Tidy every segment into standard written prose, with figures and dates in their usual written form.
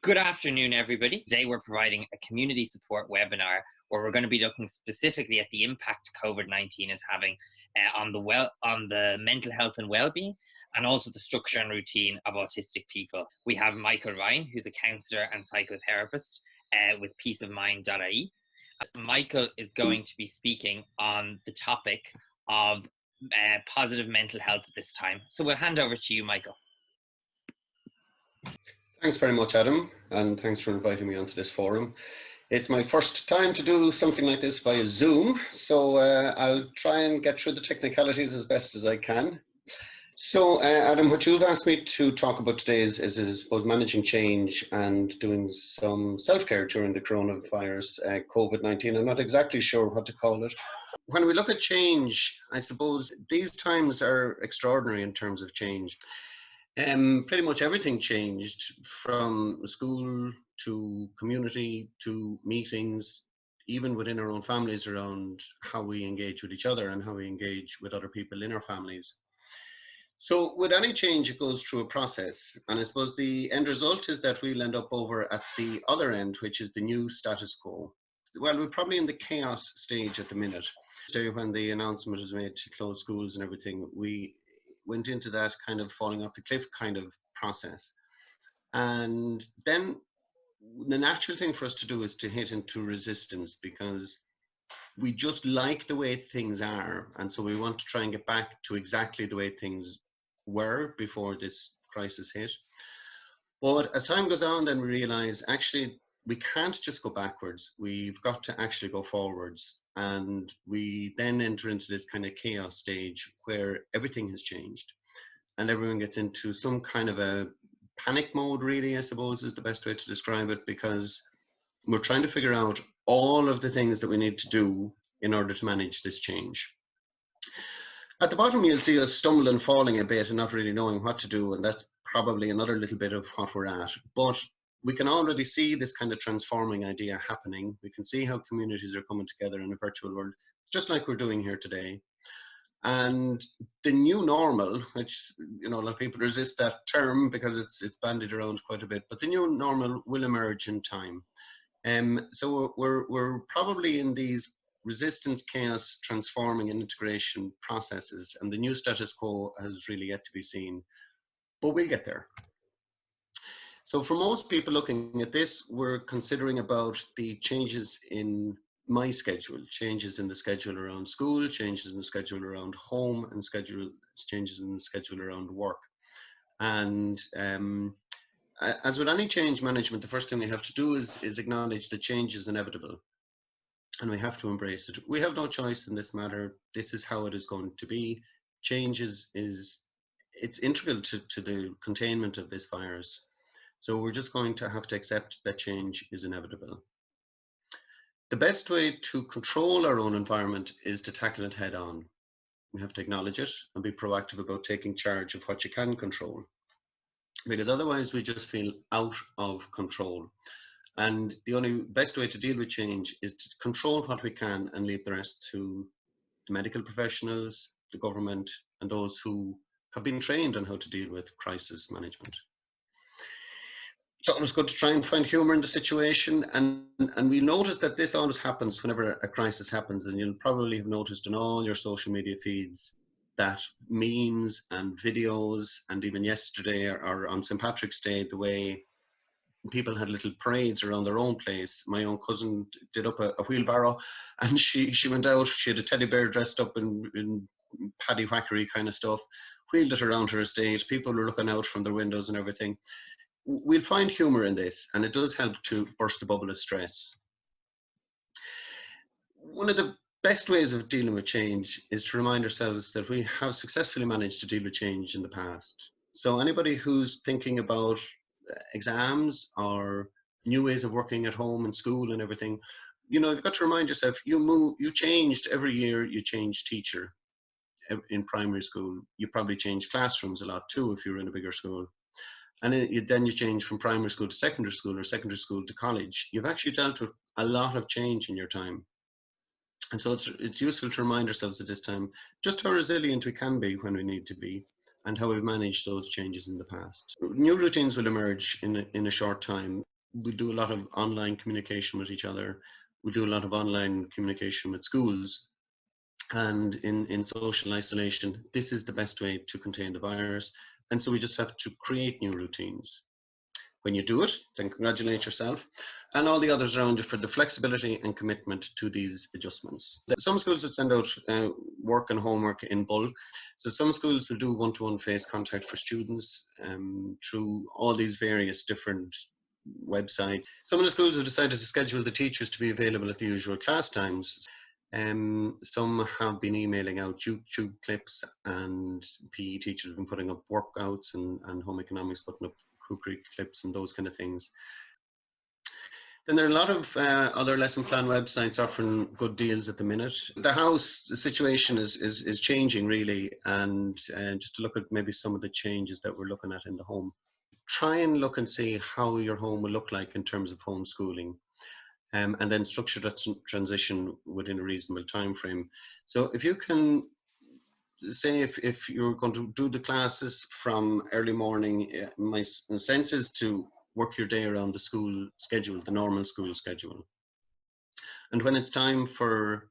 Good afternoon, everybody. Today we're providing a community support webinar where we're going to be looking specifically at the impact COVID-19 is having on the mental health and well-being, and also the structure and routine of autistic people. We have Michael Ryan, who's a counsellor and psychotherapist with peaceofmind.ie. Michael is going to be speaking on the topic of positive mental health at this time. So we'll hand over to you, Michael. Thanks very much, Adam, and thanks for inviting me onto this forum. It's my first time to do something like this via Zoom, so I'll try and get through the technicalities as best as I can. So, Adam, what you've asked me to talk about today is I suppose, managing change and doing some self-care during the coronavirus, COVID-19. I'm not exactly sure what to call it. When we look at change, I suppose these times are extraordinary in terms of change. Pretty much everything changed, from school to community to meetings, even within our own families, around how we engage with each other and how we engage with other people in our families. So with any change, it goes through a process. And I suppose the end result is that we'll end up over at the other end, which is the new status quo. Well, we're probably in the chaos stage at the minute. When the announcement was made to close schools and everything, we went into that kind of falling off the cliff kind of process. And then the natural thing for us to do is to hit into resistance, because we just like the way things are. And so we want to try and get back to exactly the way things were before this crisis hit. But as time goes on, then we realize actually we can't just go backwards. We've got to actually go forwards. And we then enter into this kind of chaos stage where everything has changed and everyone gets into some kind of a panic mode, really, I suppose is the best way to describe it, because we're trying to figure out all of the things that we need to do in order to manage this change. At the bottom, you'll see us stumbling and falling a bit and not really knowing what to do, and that's probably another little bit of what we're at. But we can already see this kind of transforming idea happening. We can see how communities are coming together in a virtual world, just like we're doing here today. And the new normal, which, you know, a lot of people resist that term because it's bandied around quite a bit, but the new normal will emerge in time. So we're probably in these resistance, chaos, transforming and integration processes, and the new status quo has really yet to be seen, but we'll get there. So for most people looking at this, we're considering about the changes in my schedule, changes in the schedule around school, changes in the schedule around home, and changes in the schedule around work. And as with any change management, the first thing we have to do is acknowledge that change is inevitable, and we have to embrace it. We have no choice in this matter. This is how it is going to be. Change it's integral to the containment of this virus. So we're just going to have to accept that change is inevitable. The best way to control our own environment is to tackle it head on. We have to acknowledge it and be proactive about taking charge of what you can control, because otherwise we just feel out of control. And the only best way to deal with change is to control what we can and leave the rest to the medical professionals, the government, and those who have been trained on how to deal with crisis management. It's always good to try and find humor in the situation, and we notice that this always happens whenever a crisis happens, and you'll probably have noticed in all your social media feeds that memes and videos, and even yesterday or on St. Patrick's Day, the way people had little parades around their own place. My own cousin did up a wheelbarrow, and she went out, she had a teddy bear dressed up in paddy whackery kind of stuff, wheeled it around her estate. People were looking out from their windows and everything. We'll find humor in this, and it does help to burst the bubble of stress. One of the best ways of dealing with change is to remind ourselves that we have successfully managed to deal with change in the past. So anybody who's thinking about exams or new ways of working at home and school and everything, you know, you've got to remind yourself, you changed every year. You changed teacher in primary school. You probably changed classrooms a lot too if you're in a bigger school. And then you change from primary school to secondary school, or secondary school to college. You've actually dealt with a lot of change in your time. And so it's useful to remind ourselves at this time just how resilient we can be when we need to be, and how we've managed those changes in the past. New routines will emerge in a short time. we do a lot of online communication with each other. We do a lot of online communication with schools. And in social isolation, this is the best way to contain the virus. And so we just have to create new routines. When you do it, then congratulate yourself and all the others around you for the flexibility and commitment to these adjustments. Some schools will send out work and homework in bulk. So some schools will do one-to-one face contact for students through all these various different websites. Some of the schools have decided to schedule the teachers to be available at the usual class times. Some have been emailing out YouTube clips, and PE teachers have been putting up workouts, and home economics putting up cookery clips and those kind of things. Then there are a lot of other lesson plan websites offering good deals at the minute. The house situation is changing really, and just to look at maybe some of the changes that we're looking at in the home. Try and look and see how your home will look like in terms of homeschooling. And then structure that transition within a reasonable time frame. So if you can say if you're going to do the classes from early morning, my sense is to work your day around the school schedule, the normal school schedule. And when it's time for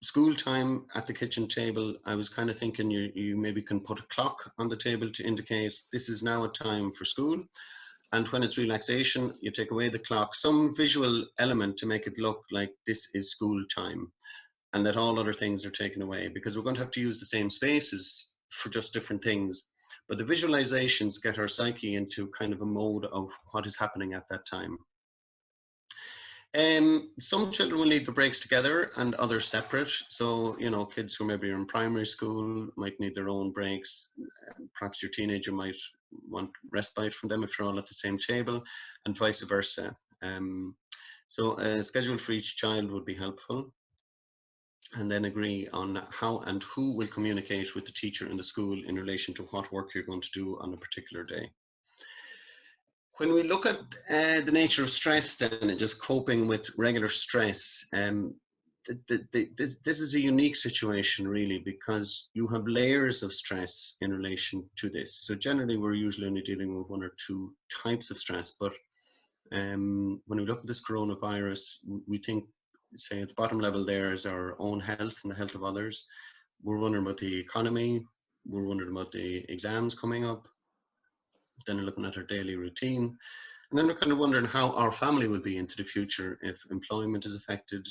school time at the kitchen table, I was kind of thinking you maybe can put a clock on the table to indicate this is now a time for school. And when it's relaxation, you take away the clock, some visual element to make it look like this is school time, and that all other things are taken away, because we're going to have to use the same spaces for just different things. But the visualizations get our psyche into kind of a mode of what is happening at that time. Some children will need the breaks together and others separate. So, you know, kids who maybe are in primary school might need their own breaks. Perhaps your teenager might want respite from them if you're all at the same table, and vice versa. So a schedule for each child would be helpful. And then agree on how and who will communicate with the teacher in the school in relation to what work you're going to do on a particular day. When we look at the nature of stress then, and just coping with regular stress, this is a unique situation really, because you have layers of stress in relation to this. So generally we're usually only dealing with one or two types of stress, but when we look at this coronavirus, we think, say at the bottom level there is our own health and the health of others. We're wondering about the economy, we're wondering about the exams coming up, then we're looking at our daily routine. And then we're kind of wondering how our family will be into the future if employment is affected.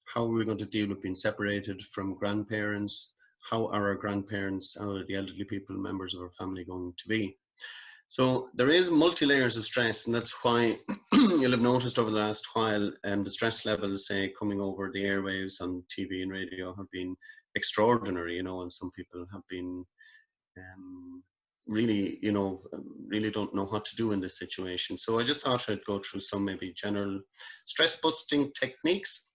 How are we going to deal with being separated from grandparents? How are our grandparents, how are the elderly people, members of our family going to be? So there is multi-layers of stress, and that's why you'll have noticed over the last while the stress levels, say, coming over the airwaves on TV and radio have been extraordinary, you know, and some people have been really, you know, really don't know what to do in this situation. So I just thought I'd go through some maybe general stress busting techniques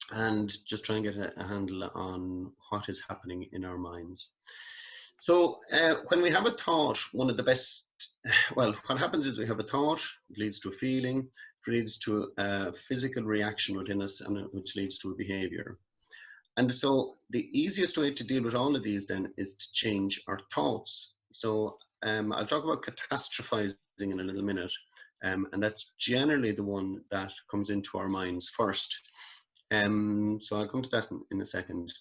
and just try and get a handle on what is happening in our minds. So when we have a thought, one of the best, well, what happens is we have a thought, it leads to a feeling, it leads to a physical reaction within us, and which leads to a behavior. And so the easiest way to deal with all of these then is to change our thoughts. So I'll talk about catastrophizing in a little minute, and that's generally the one that comes into our minds first. So I'll come to that in a second.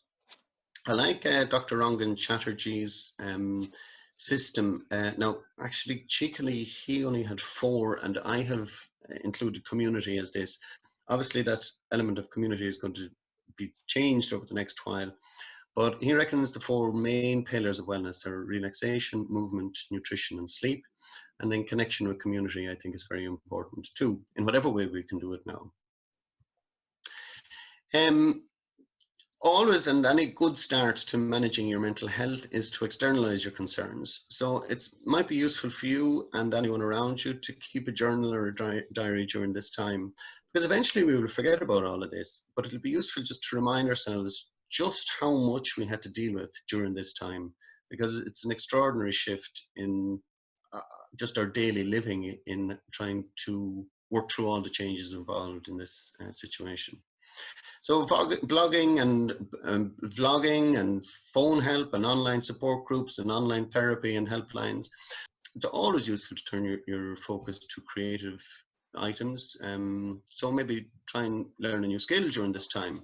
I like Dr. Rangan Chatterjee's system. Now, actually, cheekily, he only had 4, and I have included community as this. Obviously, that element of community is going to be changed over the next while, but he reckons the 4 main pillars of wellness are relaxation, movement, nutrition, and sleep. And then connection with community, I think, is very important too, in whatever way we can do it now. Always, and any good start to managing your mental health is to externalize your concerns. So it might be useful for you and anyone around you to keep a journal or a diary during this time, because eventually we will forget about all of this, but it'll be useful just to remind ourselves just how much we had to deal with during this time, because it's an extraordinary shift in just our daily living in trying to work through all the changes involved in this situation. So blogging and vlogging and phone help and online support groups and online therapy and helplines, it's always useful to turn your focus to creative items. So maybe try and learn a new skill during this time.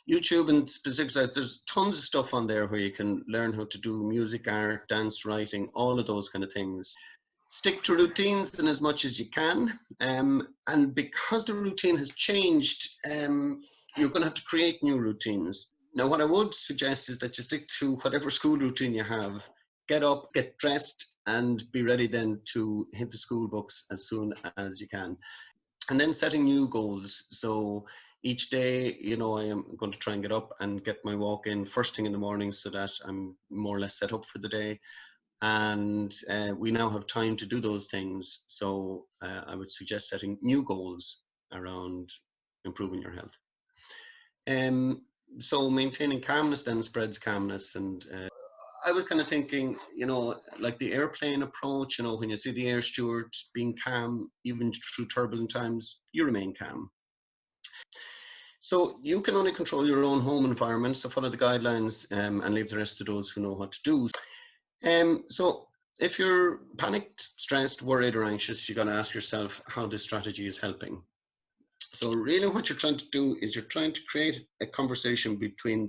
YouTube and specifics, there's tons of stuff on there where you can learn how to do music, art, dance, writing, all of those kind of things. Stick to routines in as much as you can. And because the routine has changed, you're going to have to create new routines. Now, what I would suggest is that you stick to whatever school routine you have. Get up, get dressed, and be ready then to hit the school books as soon as you can. And then setting new goals. So each day, I am going to try and get up and get my walk in first thing in the morning so that I'm more or less set up for the day. And we now have time to do those things. So I would suggest setting new goals around improving your health. So maintaining calmness then spreads calmness. And I was kind of thinking, like the airplane approach, when you see the air steward being calm, even through turbulent times, you remain calm. So you can only control your own home environment, so follow the guidelines and leave the rest to those who know what to do. So if you're panicked, stressed, worried, or anxious, you got to ask yourself how this strategy is helping. So really what you're trying to do is you're trying to create a conversation between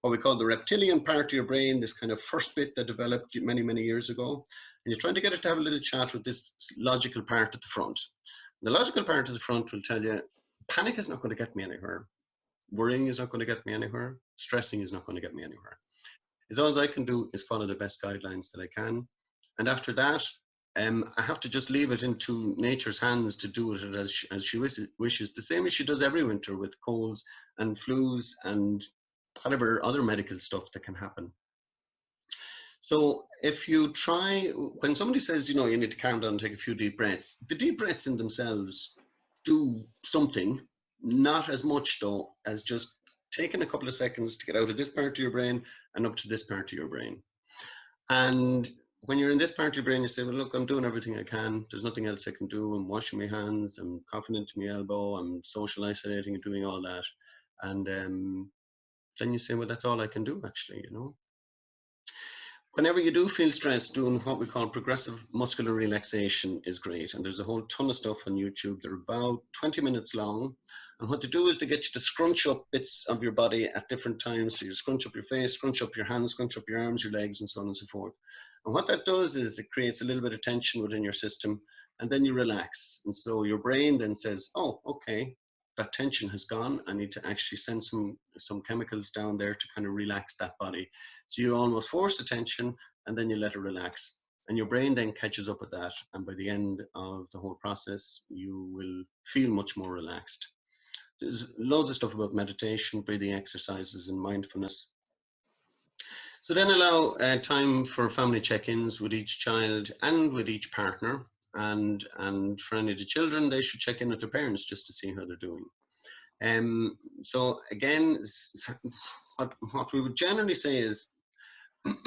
what we call the reptilian part of your brain, this kind of first bit that developed many, many years ago. And you're trying to get it to have a little chat with this logical part at the front. The logical part at the front will tell you, panic is not going to get me anywhere. Worrying is not going to get me anywhere. Stressing is not going to get me anywhere. All I can do is follow the best guidelines that I can. And after that, I have to just leave it into nature's hands to do it as she wishes, the same as she does every winter with colds and flus and whatever other medical stuff that can happen. So if you try, when somebody says, you need to calm down and take a few deep breaths, the deep breaths in themselves do something, not as much though as just taking a couple of seconds to get out of this part of your brain and up to this part of your brain. And when you're in this part of your brain, you say, well, look, I'm doing everything I can. There's nothing else I can do. I'm washing my hands. I'm coughing into my elbow. I'm social isolating and doing all that. And then you say, well, that's all I can do, actually, Whenever you do feel stressed, doing what we call progressive muscular relaxation is great. And there's a whole ton of stuff on YouTube. They're about 20 minutes long. And what they do is they get you to scrunch up bits of your body at different times. So you scrunch up your face, scrunch up your hands, scrunch up your arms, your legs, and so on and so forth. And what that does is it creates a little bit of tension within your system, and then you relax. And so your brain then says, oh, okay, that tension has gone. I need to actually send some chemicals down there to kind of relax that body. So you almost force the tension and then you let it relax. And your brain then catches up with that. And by the end of the whole process, you will feel much more relaxed. There's loads of stuff about meditation, breathing exercises, and mindfulness. So then allow time for family check-ins with each child and with each partner. And for any of the children, they should check in with their parents just to see how they're doing. So again, what we would generally say is,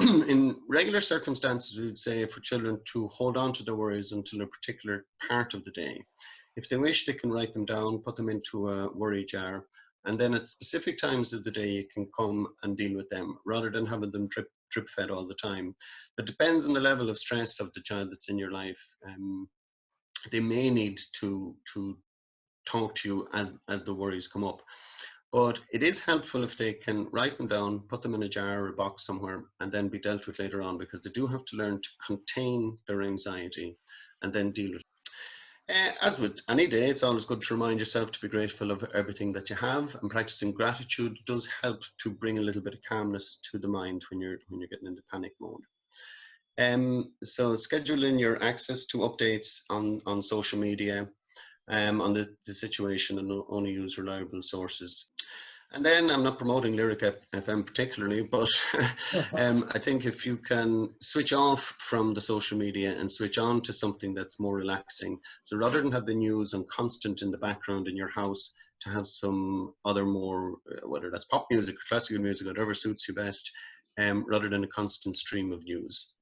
in regular circumstances, we would say for children to hold on to their worries until a particular part of the day. If they wish, they can write them down, put them into a worry jar, and then at specific times of the day, you can come and deal with them rather than having them drip fed all the time. It depends on the level of stress of the child that's in your life. They may need to talk to you as the worries come up. But it is helpful if they can write them down, put them in a jar or a box somewhere, and then be dealt with later on, because they do have to learn to contain their anxiety and then deal with it. As with any day, it's always good to remind yourself to be grateful of everything that you have, and practicing gratitude does help to bring a little bit of calmness to the mind when you're getting into panic mode. So schedule in your access to updates on social media, on the situation, and only use reliable sources. And then I'm not promoting Lyric FM particularly, but I think if you can switch off from the social media and switch on to something that's more relaxing, so rather than have the news on constant in the background in your house, to have some other more, whether that's pop music or classical music, whatever suits you best, rather than a constant stream of news.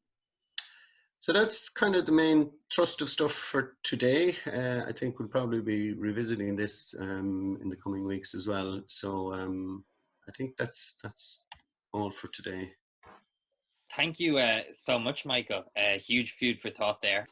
So that's kind of the main thrust of stuff for today. I think we'll probably be revisiting this in the coming weeks as well. So I think that's all for today. Thank you so much, Michael. Huge food for thought there.